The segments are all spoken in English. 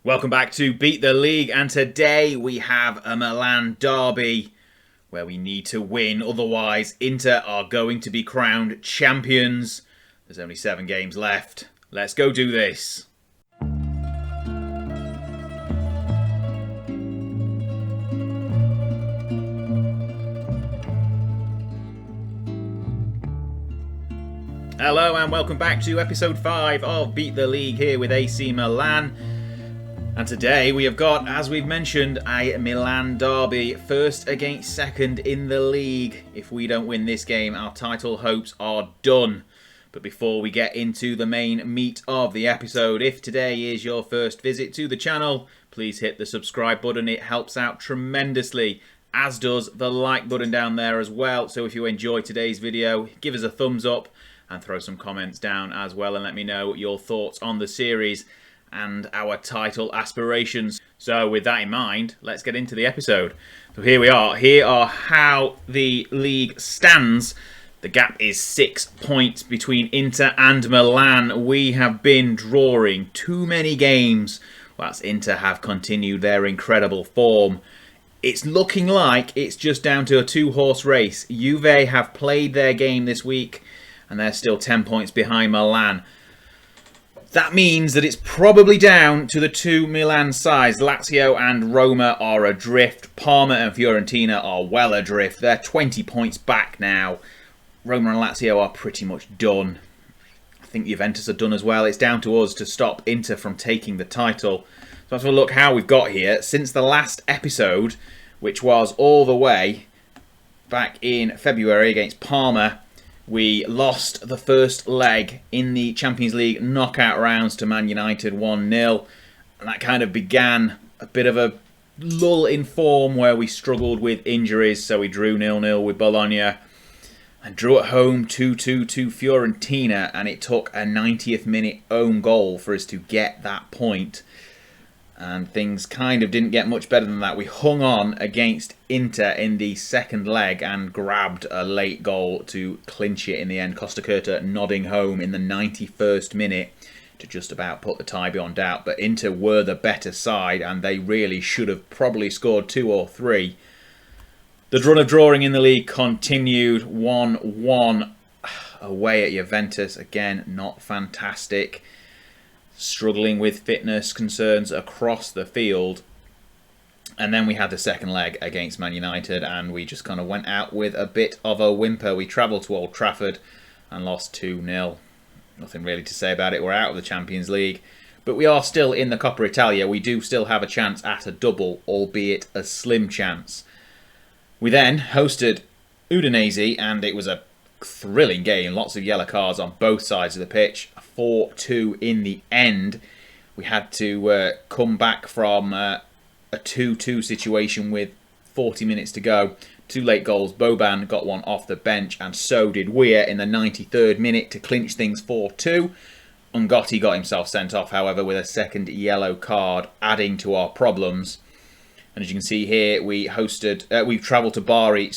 Welcome back to Beat the League, and today we have a Milan derby where we need to win, otherwise Inter are going to be crowned champions. There's only 7 games left. Let's go do this. Hello and welcome back to episode 5 of Beat the League here with AC Milan. And today we have got, as we've mentioned, a Milan derby, first against second in the league. If we don't win this game, our title hopes are done. But before we get into the main meat of the episode, if today is your first visit to the channel, please hit the subscribe button. It helps out tremendously, as does the like button down there as well. So if you enjoy today's video, give us a thumbs up and throw some comments down as well and let me know your thoughts on the series and our title aspirations. So with that in mind, let's get into the episode. So here we are. Here are how the league stands. The gap is 6 points between Inter and Milan. We have been drawing too many games, whilst Inter have continued their incredible form. It's looking like it's just down to a 2-horse race. Juve have played their game this week and they're still 10 points behind Milan. That means that it's probably down to the 2 Milan sides. Lazio and Roma are adrift. Parma and Fiorentina are well adrift. They're 20 points back now. Roma and Lazio are pretty much done. I think Juventus are done as well. It's down to us to stop Inter from taking the title. So let's have a look how we've got here. Since the last episode, which was all the way back in February against Parma, we lost the first leg in the Champions League knockout rounds to Man United 1-0. And that kind of began a bit of a lull in form where we struggled with injuries. So we drew 0-0 with Bologna and drew at home 2-2 to Fiorentina. And it took a 90th minute own goal for us to get that point. And things kind of didn't get much better than that. We hung on against Inter in the second leg and grabbed a late goal to clinch it in the end. Costa Curta nodding home in the 91st minute to just about put the tie beyond doubt. But Inter were the better side and they really should have probably scored 2 or 3. The run of drawing in the league continued. 1-1 away at Juventus. Again, not fantastic. Struggling with fitness concerns across the field. And then we had the second leg against Man United and we just kind of went out with a bit of a whimper. We travelled to Old Trafford and lost 2-0. Nothing really to say about it. We're out of the Champions League. But we are still in the Coppa Italia. We do still have a chance at a double, albeit a slim chance. We then hosted Udinese and it was a thrilling game. Lots of yellow cards on both sides of the pitch. 4-2 in the end. We had to come back from a 2-2 situation with 40 minutes to go. 2 late goals. Boban got one off the bench and so did Weir in the 93rd minute to clinch things 4-2. Ungotti got himself sent off, however, with a second yellow card, adding to our problems. And as you can see here, we travelled to Bari,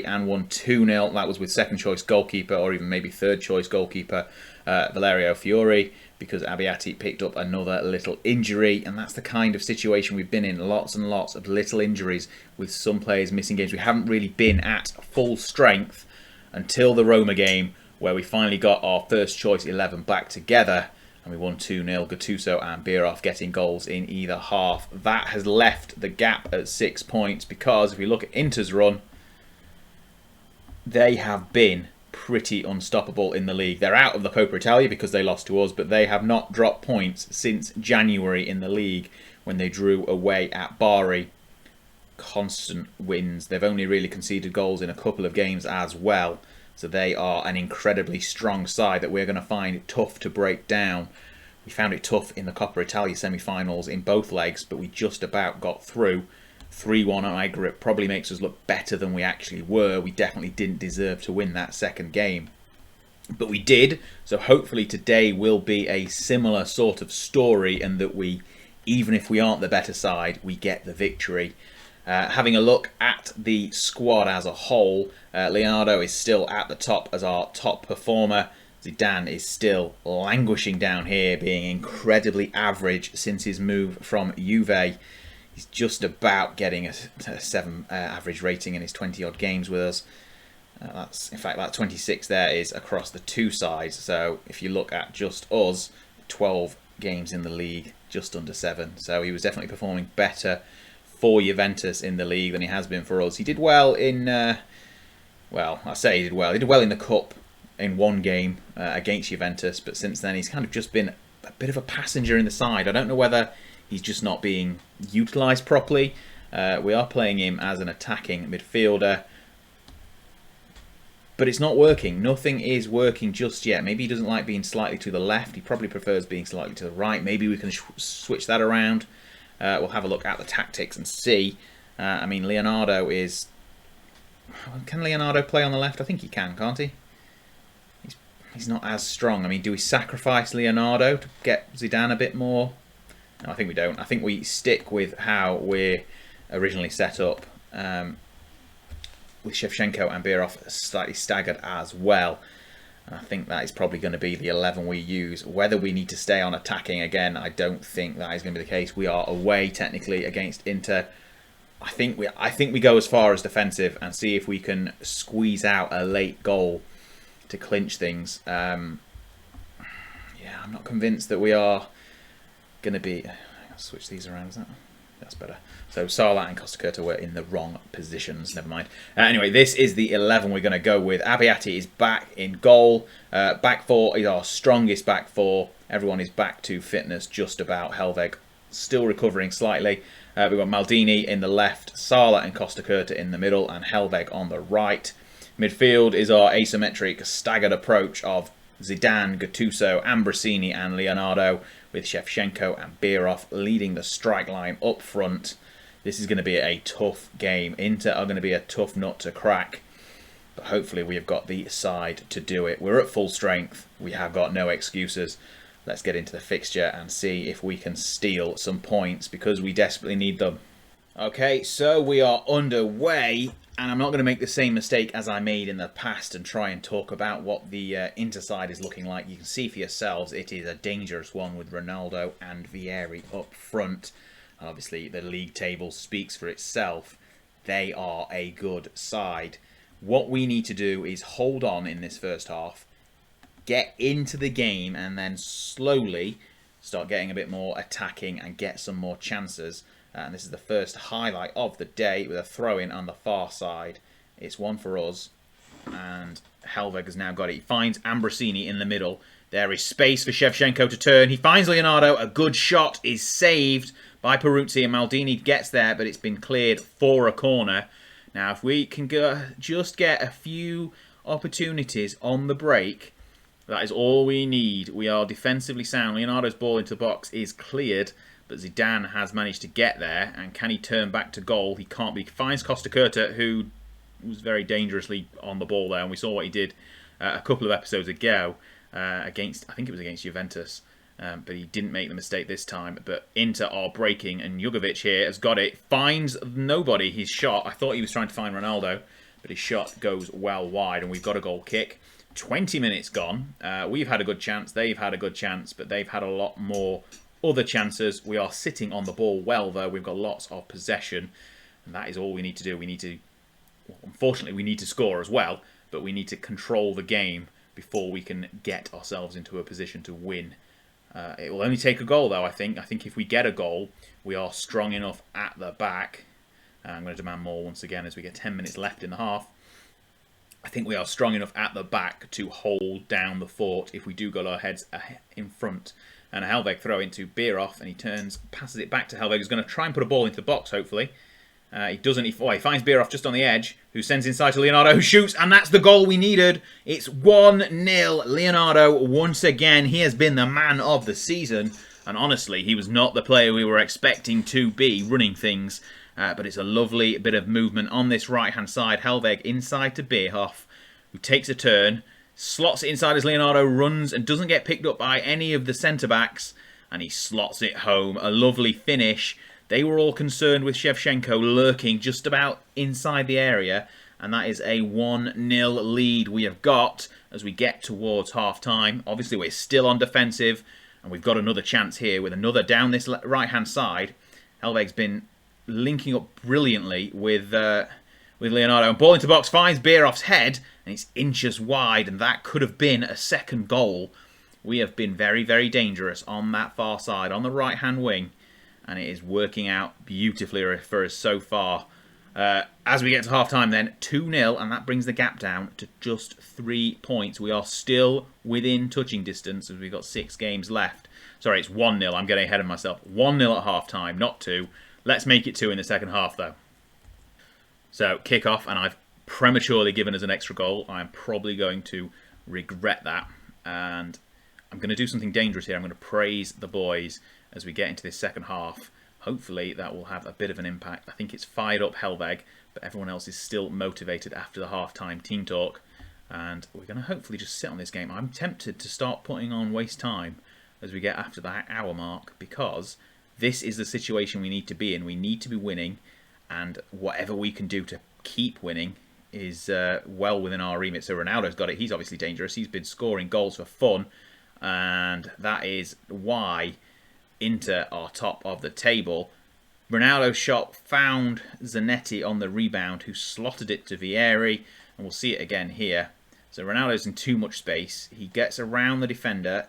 and won 2-0. That was with second choice goalkeeper, or even maybe third choice goalkeeper, Valerio Fiori, because Abbiati picked up another little injury. And that's the kind of situation we've been in. Lots and lots of little injuries with some players missing games. We haven't really been at full strength until the Roma game, where we finally got our first choice 11 back together. And we won 2-0, Gattuso and Bierhoff getting goals in either half. That has left the gap at 6 points because if we look at Inter's run, they have been pretty unstoppable in the league. They're out of the Coppa Italia because they lost to us, but they have not dropped points since January in the league when they drew away at Bari. Constant wins. They've only really conceded goals in a couple of games as well. So they are an incredibly strong side that we're going to find it tough to break down. We found it tough in the Coppa Italia semi-finals in both legs, but we just about got through. 3-1 on aggregate probably makes us look better than we actually were. We definitely didn't deserve to win that second game. But we did, so hopefully today will be a similar sort of story and that we, even if we aren't the better side, we get the victory. Having a look at the squad as a whole, Leonardo is still at the top as our top performer. Zidane is still languishing down here, being incredibly average since his move from Juve. He's just about getting a 7 average rating in his 20-odd games with us. In fact, that 26 there is across the two sides. So if you look at just us, 12 games in the league, just under 7. So he was definitely performing better for Juventus in the league than he has been for us. He did well in, well, I say he did well. He did well in the Cup in one game against Juventus, but since then he's kind of just been a bit of a passenger in the side. I don't know whether he's just not being utilised properly. We are playing him as an attacking midfielder, but it's not working. Nothing is working just yet. Maybe he doesn't like being slightly to the left. He probably prefers being slightly to the right. Maybe we can switch that around. We'll have a look at the tactics and see. I mean, Leonardo is... Can Leonardo play on the left? I think he can, can't he? He's not as strong. I mean, do we sacrifice Leonardo to get Zidane a bit more? No, I think we don't. I think we stick with how we're originally set up, with Shevchenko and Birov slightly staggered as well. And I think that is probably going to be the 11 we use. Whether we need to stay on attacking again, I don't think that is going to be the case. We are away technically against Inter. I think we go as far as defensive and see if we can squeeze out a late goal to clinch things. Yeah, I'm not convinced that we are going to be... I'll switch these around, is that? That's better. So Salah and Costacurta were in the wrong positions. Never mind. Anyway, this is the 11 we're going to go with. Abbiati is back in goal. Back four is our strongest back four. Everyone is back to fitness just about. Helveg still recovering slightly. We've got Maldini in the left, Salah and Costacurta in the middle, and Helveg on the right. Midfield is our asymmetric staggered approach of Zidane, Gattuso, Ambrosini and Leonardo, with Shevchenko and Birov leading the strike line up front. This is going to be a tough game. Inter are going to be a tough nut to crack, but hopefully we have got the side to do it. We're at full strength. We have got no excuses. Let's get into the fixture and see if we can steal some points, because we desperately need them. Okay, so we are underway, and I'm not going to make the same mistake as I made in the past and try and talk about what the Inter side is looking like. You can see for yourselves it is a dangerous one with Ronaldo and Vieri up front. Obviously, the league table speaks for itself. They are a good side. What we need to do is hold on in this first half, get into the game, and then slowly start getting a bit more attacking and get some more chances. And this is the first highlight of the day with a throw-in on the far side. It's one for us, and Helveg has now got it. He finds Ambrosini in the middle. There is space for Shevchenko to turn. He finds Leonardo. A good shot is saved by Peruzzi, and Maldini gets there, but it's been cleared for a corner. Now, if we can just get a few opportunities on the break, that is all we need. We are defensively sound. Leonardo's ball into the box is cleared, but Zidane has managed to get there. And can he turn back to goal? He can't. But he finds Costacurta, who was very dangerously on the ball there. And we saw what he did a couple of episodes ago against, I think it was against Juventus. But he didn't make the mistake this time. But Inter are breaking, and Jugovic here has got it. Finds nobody. His shot, I thought he was trying to find Ronaldo, but his shot goes well wide, and we've got a goal kick. 20 minutes gone. We've had a good chance. They've had a good chance, but they've had a lot more other chances. We are sitting on the ball well, though. We've got lots of possession, and that is all we need to do. We need to, well, unfortunately, we need to score as well, but we need to control the game before we can get ourselves into a position to win. It will only take a goal, though, I think. I think if we get a goal, we are strong enough at the back. I'm going to demand more once again as we get 10 minutes left in the half. I think we are strong enough at the back to hold down the fort if we do got our heads in front. And a Helveg throw into Birov, and he turns, passes it back to Helveg, who's going to try and put a ball into the box, hopefully. He doesn't. He finds Birov just on the edge, who sends inside to Leonardo, who shoots, and that's the goal we needed. It's 1-0. Leonardo, once again, he has been the man of the season. And honestly, he was not the player we were expecting to be running things. But it's a lovely bit of movement on this right-hand side. Helveg inside to Birov, who takes a turn, slots it inside as Leonardo runs and doesn't get picked up by any of the centre-backs. And he slots it home. A lovely finish. They were all concerned with Shevchenko lurking just about inside the area. and that is a 1-0 lead we have got as we get towards half-time. Obviously, we're still on defensive, and we've got another chance here with another down this right-hand side. Helveg's been linking up brilliantly with Leonardo. And ball into box finds Bierhoff's head, and it's inches wide, and that could have been a second goal. We have been very, very dangerous on that far side, on the right-hand wing, and it is working out beautifully for us so far. As we get to half-time then, 2-0, and that brings the gap down to just 3 points. We are still within touching distance as we've got 6 games left. Sorry, it's 1-0. I'm getting ahead of myself. 1-0 at half-time, not 2. Let's make it 2 in the second half, though. So, kick-off, and I've prematurely given us an extra goal. I'm probably going to regret that, and I'm going to do something dangerous here. I'm going to praise the boys as we get into this second half. Hopefully that will have a bit of an impact. I think it's fired up Helveg, but everyone else is still motivated after the half-time team talk. And we're going to hopefully just sit on this game. I'm tempted to start putting on waste time as we get after that hour mark, because this is the situation we need to be in. We need to be winning, and whatever we can do to keep winning is well within our remit. So Ronaldo's got it. He's obviously dangerous. He's been scoring goals for fun, and that is why Inter are top of the table. Ronaldo's shot found Zanetti on the rebound, who slotted it to Vieri, and we'll see it again here. So Ronaldo's in too much space. He gets around the defender,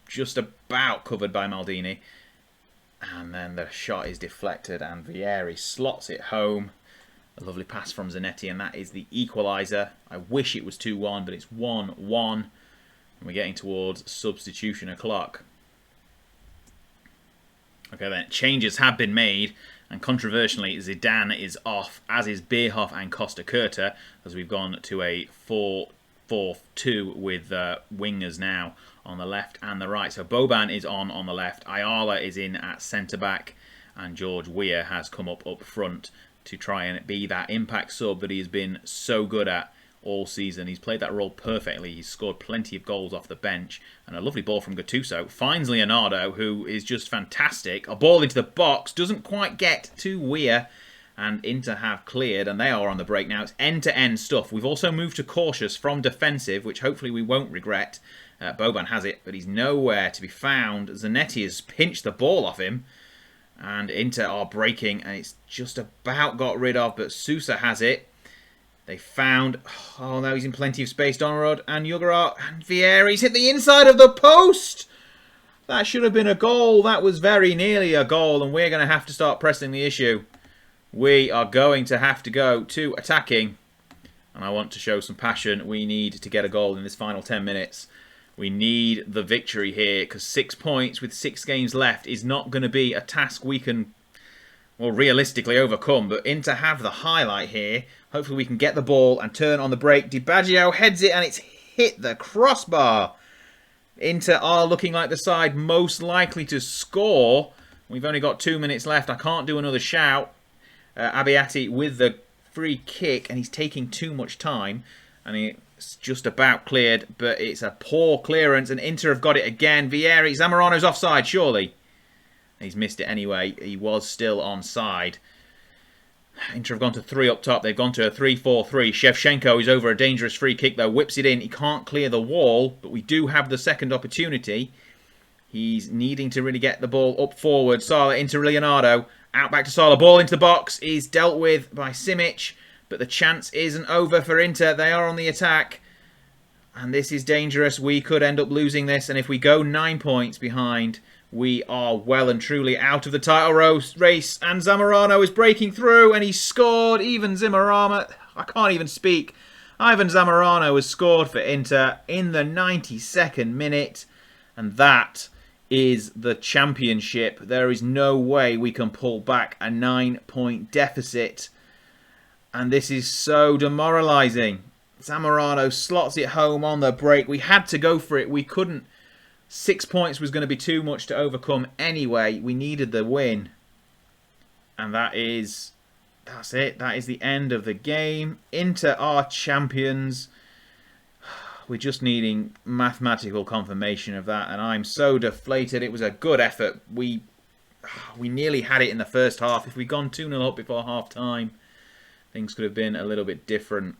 just about covered by Maldini, and then the shot is deflected, and Vieri slots it home. A lovely pass from Zanetti, and that is the equaliser. I wish it was 2-1, but it's 1-1, and we're getting towards substitution o'clock. Okay then, changes have been made, and controversially Zidane is off, as is Bierhoff and Costa Curta, as we've gone to a 4-4-2 with wingers now on the left and the right. So Boban is on the left, Ayala is in at centre-back, and George Weah has come up front to try and be that impact sub that he has been so good at all season. He's played that role perfectly. He's scored plenty of goals off the bench, and a lovely ball from Gattuso finds Leonardo, who is just fantastic. A ball into the box, doesn't quite get to Weah, and Inter have cleared, and they are on the break now. It's end-to-end stuff. We've also moved to cautious from defensive, which hopefully we won't regret. Boban has it, but he's nowhere to be found. Zanetti has pinched the ball off him, and Inter are breaking, and it's just about got rid of, but Sousa has it. They found... Oh, no, he's in plenty of space. Donrod and Yugarot and Vieri's hit the inside of the post. That should have been a goal. That was very nearly a goal, and we're going to have to start pressing the issue. We are going to have to go to attacking, and I want to show some passion. We need to get a goal in this final 10 minutes. We need the victory here, because 6 points with 6 games left is not going to be a task we can, well, realistically overcome. But Inter have the highlight here. Hopefully we can get the ball and turn on the break. Di Baggio heads it, and it's hit the crossbar. Inter are looking like the side most likely to score. We've only got 2 minutes left. I can't do another shout. Abbiati with the free kick, and he's taking too much time. And it's just about cleared, but it's a poor clearance, and Inter have got it again. Vieri, Zamorano's offside, surely. He's missed it anyway. He was still onside. Inter have gone to 3 up top. They've gone to a 3-4-3. Shevchenko is over a dangerous free kick, though. Whips it in. He can't clear the wall, but we do have the second opportunity. He's needing to really get the ball up forward. Sala into Leonardo. Out back to Sala. Ball into the box is dealt with by Simic, but the chance isn't over for Inter. They are on the attack, and this is dangerous. We could end up losing this, and if we go 9 points behind, we are well and truly out of the title race. And Zamorano is breaking through, and he scored. Even Zimmerama, I can't even speak. Ivan Zamorano has scored for Inter in the 92nd minute, and that is the championship. There is no way we can pull back a 9-point deficit, and this is so demoralising. Zamorano slots it home on the break. We had to go for it. We couldn't. 6 points was going to be too much to overcome anyway. We needed the win. And that's it. That is the end of the game. Inter are champions. We're just needing mathematical confirmation of that. And I'm so deflated. It was a good effort. We nearly had it in the first half. If we'd gone 2-0 up before half time, Things could have been a little bit different.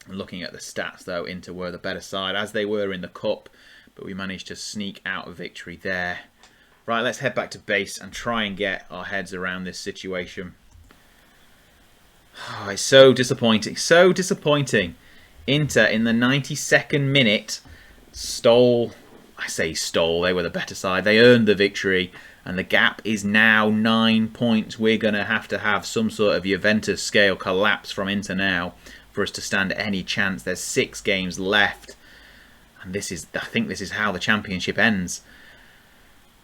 Looking at the stats, though, Inter were the better side, as they were in the Cup, but we managed to sneak out a victory there. Right, let's head back to base and try and get our heads around this situation. Oh, it's so disappointing, so disappointing. Inter, in the 92nd minute, stole, they were the better side. They earned the victory, and the gap is now 9 points. We're going to have some sort of Juventus scale collapse from Inter now for us to stand any chance. There's 6 games left, and I think this is how the championship ends.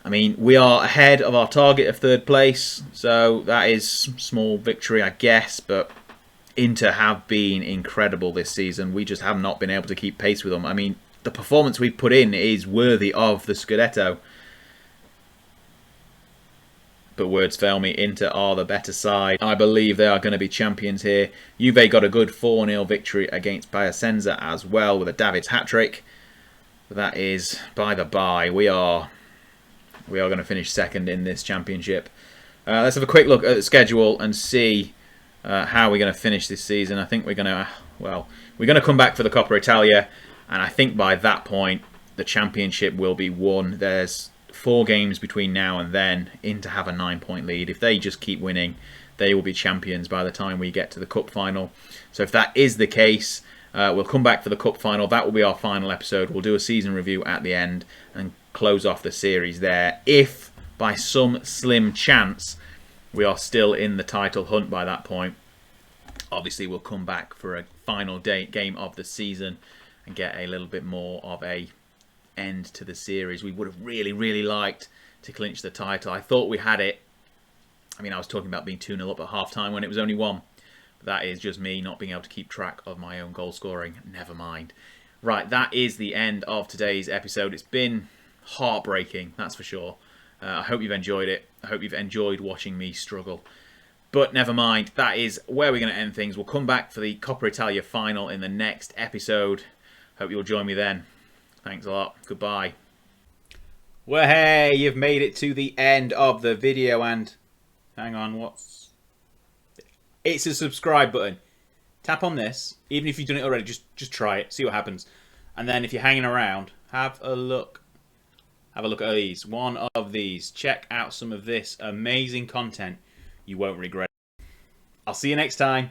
I mean, we are ahead of our target of 3rd place, so that is small victory, I guess, but Inter have been incredible this season. We just have not been able to keep pace with them. I mean, the performance we've put in is worthy of the Scudetto. But words fail me, Inter are the better side. I believe they are going to be champions here. Juve got a good 4-0 victory against Piacenza as well with a David's hat-trick. That is by the by. We are going to finish 2nd in this championship. Let's have a quick look at the schedule and see how we're going to finish this season. I think we're going to come back for the Coppa Italia, and I think by that point the championship will be won. There's 4 games between now and then. Inter have a 9-point lead. If they just keep winning, they will be champions by the time we get to the Cup final. So if that is the case, we'll come back for the Cup final. That will be our final episode. We'll do a season review at the end and close off the series there. If by some slim chance we are still in the title hunt by that point, obviously we'll come back for a final game of the season and get a little bit more of a end to the series. We would have really liked to clinch the title. I thought we had it. I mean, I was talking about being 2-0 up at half time when it was only 1. But that is just me not being able to keep track of my own goal scoring. Never mind. Right, that is the end of today's episode. It's been heartbreaking, that's for sure. I hope you've enjoyed it. I hope you've enjoyed watching me struggle. But never mind, that is where we're going to end things. We'll come back for the Coppa Italia final in the next episode. Hope you'll join me then. Thanks a lot. Goodbye. Well, hey, you've made it to the end of the video, and hang on, it's a subscribe button. Tap on this. Even if you've done it already, just try it, see what happens. And then if you're hanging around, have a look. Have a look at these. One of these. Check out some of this amazing content. You won't regret it. I'll see you next time.